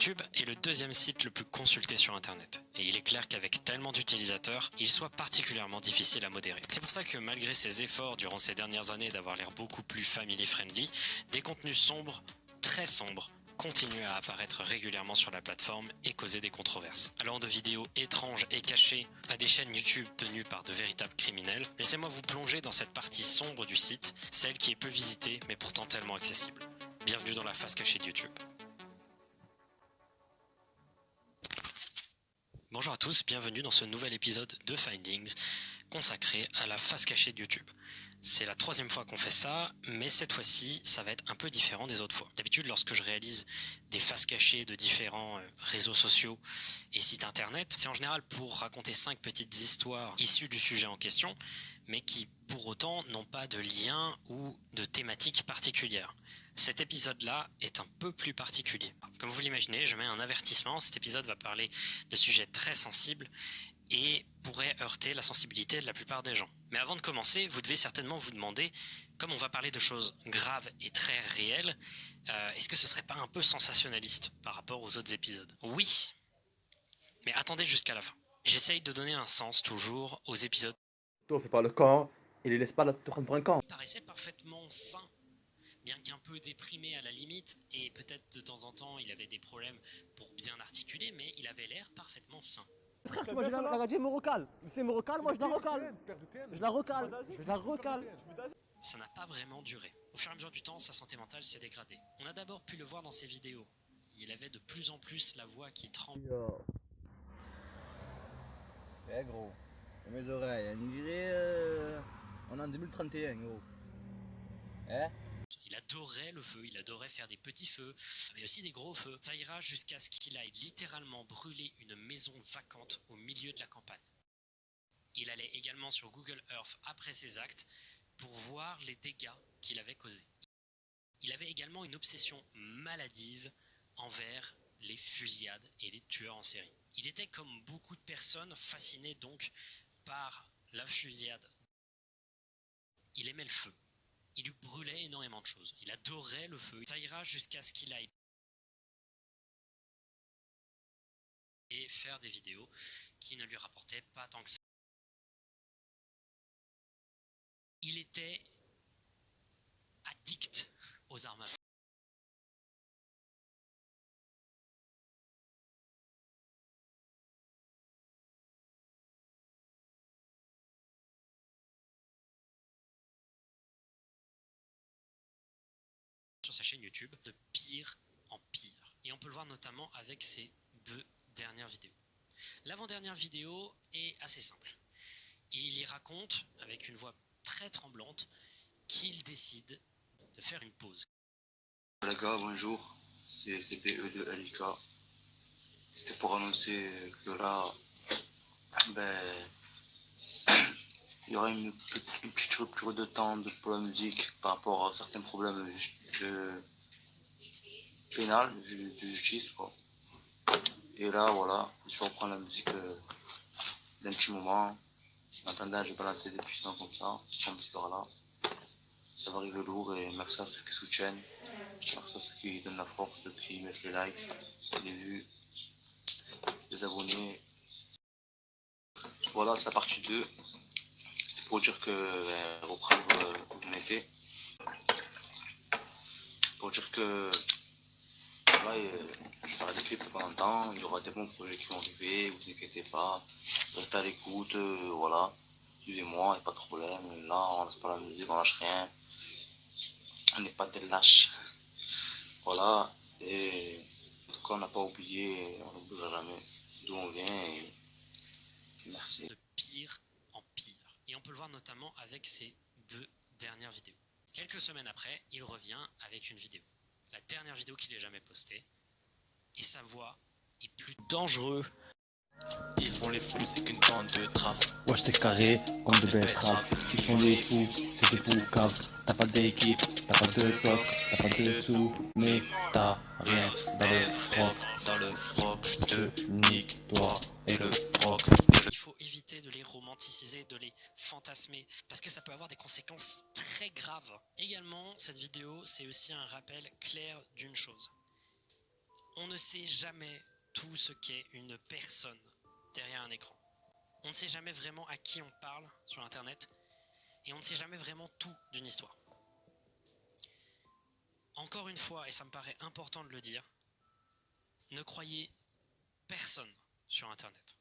YouTube est le deuxième site le plus consulté sur internet. Et il est clair qu'avec tellement d'utilisateurs, il soit particulièrement difficile à modérer. C'est pour ça que malgré ses efforts durant ces dernières années d'avoir l'air beaucoup plus family friendly, des contenus sombres, très sombres, continuent à apparaître régulièrement sur la plateforme et causer des controverses. Allant de vidéos étranges et cachées à des chaînes YouTube tenues par de véritables criminels, laissez-moi vous plonger dans cette partie sombre du site, celle qui est peu visitée mais pourtant tellement accessible. Bienvenue dans la face cachée de YouTube. Bonjour à tous, bienvenue dans ce nouvel épisode de Findings consacré à la face cachée de YouTube. C'est la troisième fois qu'on fait ça, mais cette fois-ci, ça va être un peu différent des autres fois. D'habitude, lorsque je réalise des faces cachées de différents réseaux sociaux et sites internet, c'est en général pour raconter 5 petites histoires issues du sujet en question, mais qui, pour autant, n'ont pas de lien ou de thématique particulière. Cet épisode-là est un peu plus particulier. Comme vous l'imaginez, je mets un avertissement, cet épisode va parler de sujets très sensibles et pourrait heurter la sensibilité de la plupart des gens. Mais avant de commencer, vous devez certainement vous demander, comme on va parler de choses graves et très réelles, est-ce que ce serait pas un peu sensationnaliste par rapport aux autres épisodes ? Oui, mais attendez jusqu'à la fin. J'essaye de donner un sens toujours aux épisodes. Toi, fais pas le camp et les laisse pas là te prendre pour un camp. Il paraissait parfaitement sain, bien qu'un peu déprimé à la limite, et peut-être de temps en temps il avait des problèmes pour bien articuler, mais il avait l'air parfaitement sain. Frère, tu vois, la radio me recale. C'est me recale, moi je la recale. Je la recale. Ça n'a pas vraiment duré. Au fur et à mesure du temps, sa santé mentale s'est dégradée. On a d'abord pu le voir dans ses vidéos. Il avait de plus en plus la voix qui tremble. Eh gros, mes oreilles, on dirait on est en 2031 gros. Eh? Il adorait le feu, il adorait faire des petits feux, mais aussi des gros feux. Ça ira jusqu'à ce qu'il aille littéralement brûler une maison vacante au milieu de la campagne. Il allait également sur Google Earth après ses actes pour voir les dégâts qu'il avait causés. Il avait également une obsession maladive envers les fusillades et les tueurs en série. Il était comme beaucoup de personnes fasciné donc par la fusillade. Il aimait le feu. Il lui brûlait énormément de choses. Il adorait le feu. Ça ira jusqu'à ce qu'il aille et faire des vidéos qui ne lui rapportaient pas tant que ça. Il était addict aux armes à feu. Sur sa chaîne YouTube, de pire en pire. Et on peut le voir notamment avec ses 2 dernières vidéos. L'avant-dernière vidéo est assez simple. Il y raconte, avec une voix très tremblante, qu'il décide de faire une pause. Les gars, bonjour, c'est CPE de LIK. C'était pour annoncer que là, il y aura une petite rupture de temps pour la musique par rapport à certains problèmes pénal, de justice, quoi. Et là, voilà, je vais reprendre la musique d'un petit moment. En attendant, je vais balancer des petits sons comme ça, comme ci par là. Ça va arriver lourd et merci à ceux qui soutiennent, merci à ceux qui donnent la force, ceux qui mettent les likes, les vues, les abonnés. Voilà, c'est la partie 2. C'est pour dire que reprendre où on était. Pour dire que voilà, je vais faire des clips pendant longtemps, il y aura des bons projets qui vont arriver, vous inquiétez pas, restez à l'écoute, voilà, suivez-moi, il n'y a pas de problème, là on laisse pas la musique, on lâche rien, on n'est pas des lâches, voilà, et en tout cas on n'a pas oublié, on n'oubliera jamais d'où on vient, et merci. De pire en pire. Et on peut le voir notamment avec ses 2 dernières vidéos. Quelques semaines après, il revient avec une vidéo. La dernière vidéo qu'il ait jamais postée. Et sa voix est plus dangereuse. Ils font les fous, c'est qu'une bande de trappes. Wesh c'est carré comme de betteraves. Ils font des fous, c'est des poucaves. T'as pas d'équipe, t'as pas de bloc, t'as pas de sous, mais t'as rien dans le froc. Dans le froc, je te nique, Toi et le proc. Il faut éviter de les romanticiser, de les fantasmer, parce que ça peut avoir des conséquences très graves. Également, cette vidéo, c'est aussi un rappel clair d'une chose. On ne sait jamais tout ce qu'est une personne derrière un écran. On ne sait jamais vraiment à qui on parle sur Internet et on ne sait jamais vraiment tout d'une histoire. Encore une fois, et ça me paraît important de le dire, ne croyez personne sur Internet.